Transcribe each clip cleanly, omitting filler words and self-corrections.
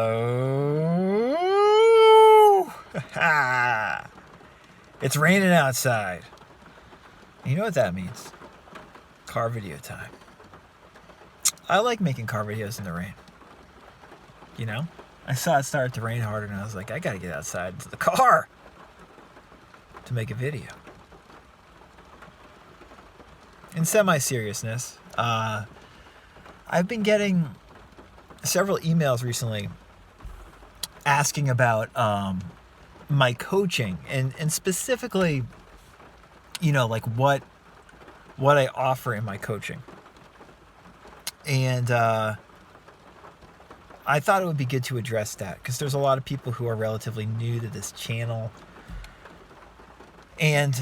Oh, it's raining outside. You know what that means? Car video time. I like making car videos in the rain. You know? I saw it start to rain harder and I was like, I gotta get outside to the car to make a video. In semi-seriousness, I've been getting several emails recently asking about my coaching and specifically, you know, like what I offer in my coaching. And I thought it would be good to address that because there's a lot of people who are relatively new to this channel. And,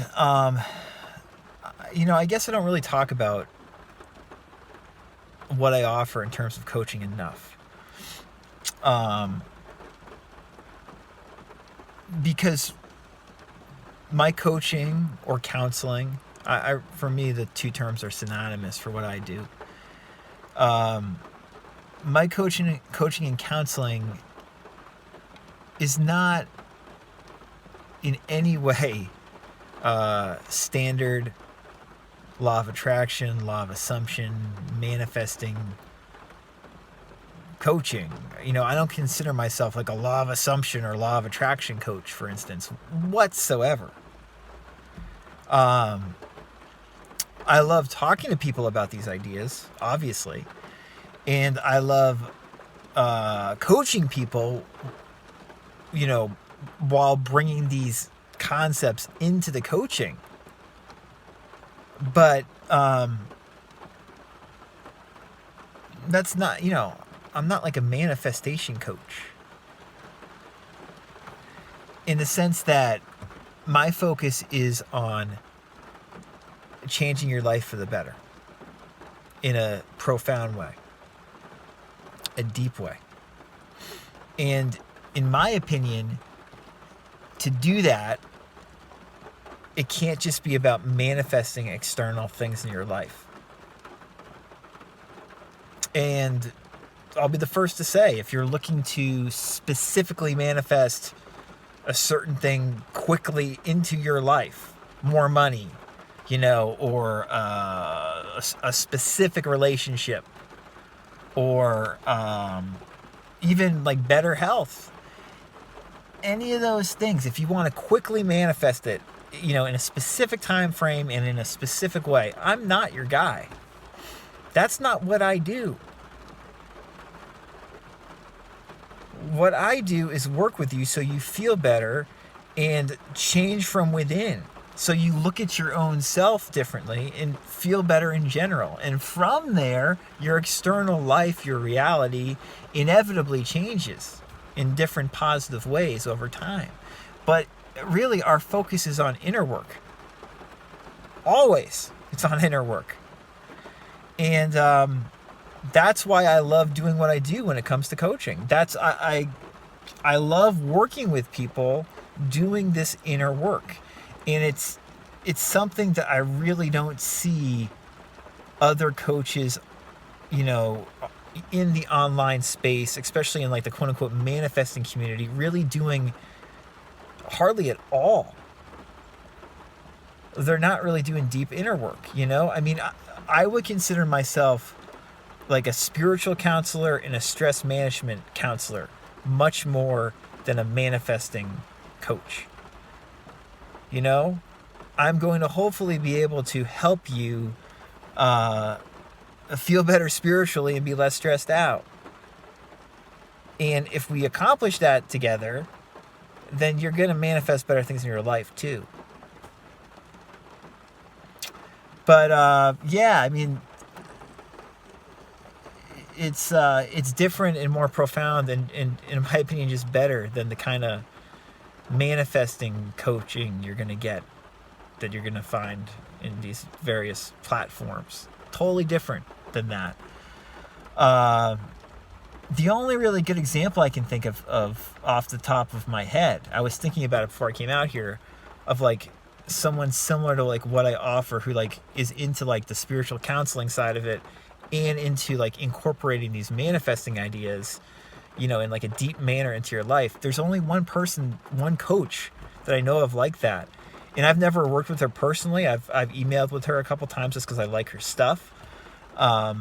you know, I guess I don't really talk about what I offer in terms of coaching enough. Because my coaching or counseling, for me, the two terms are synonymous for what I do. My coaching and counseling is not in any way standard law of attraction, law of assumption, manifesting coaching. You know, I don't consider myself like a law of assumption or law of attraction coach, for instance, whatsoever. I love talking to people about these ideas, obviously. And I love coaching people, you know, while bringing these concepts into the coaching. But that's not, you know, I'm not like a manifestation coach. In the sense that my focus is on changing your life for the better in a profound way, a deep way. And in my opinion, to do that, it can't just be about manifesting external things in your life. And I'll be the first to say, if you're looking to specifically manifest a certain thing quickly into your life, more money, you know, or a specific relationship, or even like better health, any of those things, if you want to quickly manifest it, you know, in a specific time frame and in a specific way, I'm not your guy. That's not what I do. What I do is work with you so you feel better and change from within. So you look at your own self differently and feel better in general. And from there, your external life, your reality, inevitably changes in different positive ways over time. But really, our focus is on inner work. Always, it's on inner work. And that's why I love doing what I do when it comes to coaching. I love working with people doing this inner work. And it's something that I really don't see other coaches, you know, in the online space, especially in like the quote unquote manifesting community, really doing hardly at all. They're not really doing deep inner work, you know? I mean, I would consider myself like a spiritual counselor and a stress management counselor, much more than a manifesting coach. You know, I'm going to hopefully be able to help you feel better spiritually and be less stressed out. And if we accomplish that together, then you're going to manifest better things in your life too. But yeah, I mean, it's different and more profound and in my opinion just better than the kind of manifesting coaching you're going to get, that you're going to find in these various platforms. Totally different than that. The only really good example I can think of off the top of my head, I was thinking about it before I came out here, of like someone similar to like what I offer, who like is into like the spiritual counseling side of it and into like incorporating these manifesting ideas, in like a deep manner into your life. There's only one person, one coach that I know of like that. And I've never worked with her personally. I've emailed with her a couple times just because I like her stuff. But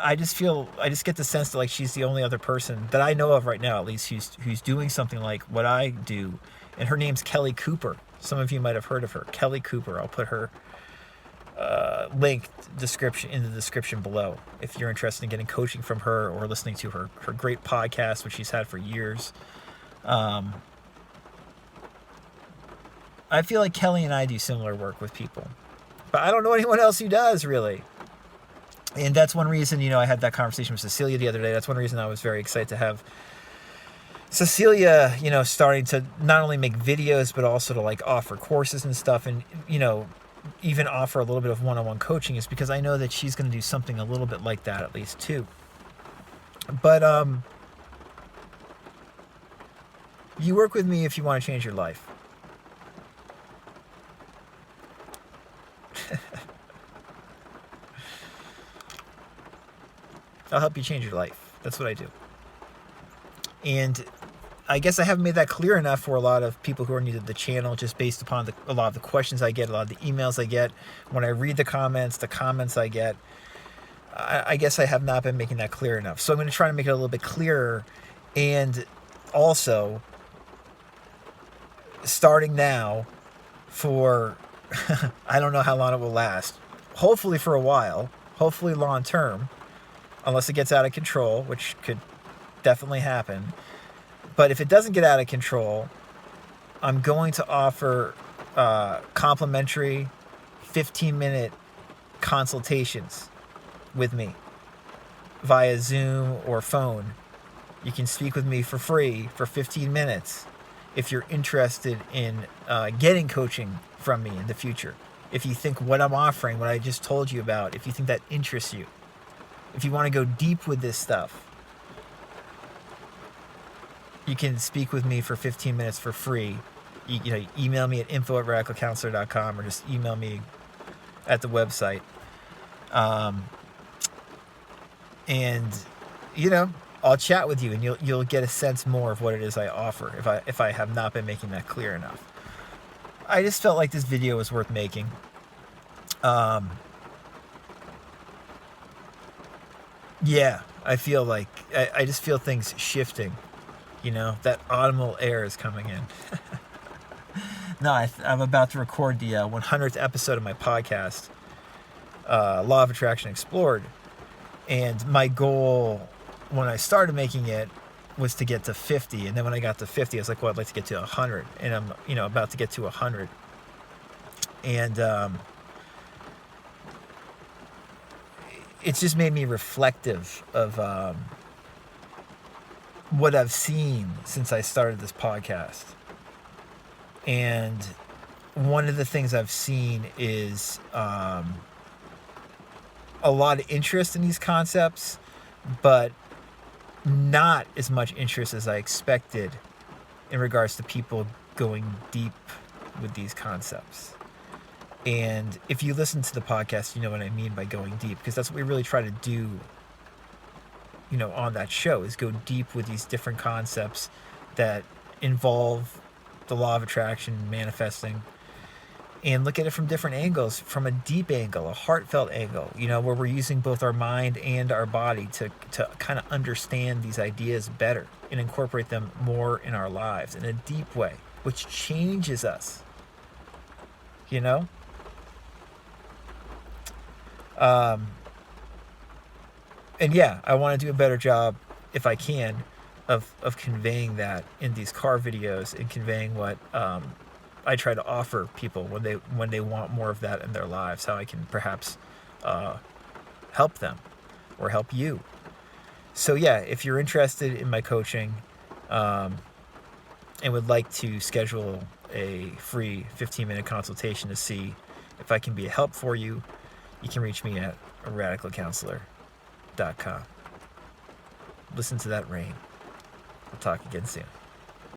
I just get the sense that like she's the only other person that I know of right now, at least, who's doing something like what I do. And her name's Kelly Cooper. Some of you might have heard of her. Kelly Cooper. I'll put her link in the description below if you're interested in getting coaching from her or listening to her great podcast, which she's had for years. I feel like Kelly and I do similar work with people, but I don't know anyone else who does, really. And that's one reason, I had that conversation with Cecilia the other day. That's one reason I was very excited to have Cecilia, starting to not only make videos, but also to like offer courses and stuff, and, even offer a little bit of one-on-one coaching, is because I know that she's going to do something a little bit like that, at least too. But you work with me if you want to change your life. I'll help you change your life. That's what I do. And I guess I haven't made that clear enough for a lot of people who are new to the channel, just based upon a lot of the questions I get, a lot of the emails I get. When I read the comments I get, I guess I have not been making that clear enough. So I'm going to try to make it a little bit clearer. And also, starting now for, I don't know how long it will last. Hopefully for a while. Hopefully long term. Unless it gets out of control, which could definitely happen. But if it doesn't get out of control, I'm going to offer complimentary 15-minute consultations with me via Zoom or phone. You can speak with me for free for 15 minutes if you're interested in getting coaching from me in the future. If you think what I'm offering, what I just told you about, if you think that interests you. If you want to go deep with this stuff, you can speak with me for 15 minutes for free. Email me at info@radicalcounselor.com or just email me at the website. And I'll chat with you, and you'll get a sense more of what it is I offer if I have not been making that clear enough. I just felt like this video was worth making. Yeah, I feel like I just feel things shifting. That autumnal air is coming in. No, I'm about to record the 100th episode of my podcast, Law of Attraction Explored. And my goal when I started making it was to get to 50. And then when I got to 50, I was like, well, I'd like to get to 100. And I'm, about to get to 100. And it's just made me reflective of what I've seen since I started this podcast. And one of the things I've seen is a lot of interest in these concepts, but not as much interest as I expected in regards to people going deep with these concepts. And if you listen to the podcast, you know what I mean by going deep, because that's what we really try to do, on that show, is go deep with these different concepts that involve the law of attraction, manifesting, and look at it from different angles, from a deep angle, a heartfelt angle, where we're using both our mind and our body to kind of understand these ideas better and incorporate them more in our lives in a deep way, which changes us, And yeah, I want to do a better job, if I can, of conveying that in these car videos and conveying what I try to offer people when they want more of that in their lives, how I can perhaps help them or help you. So yeah, if you're interested in my coaching and would like to schedule a free 15-minute consultation to see if I can be a help for you, you can reach me at radicalcounselor.com. Listen to that rain. We'll talk again soon.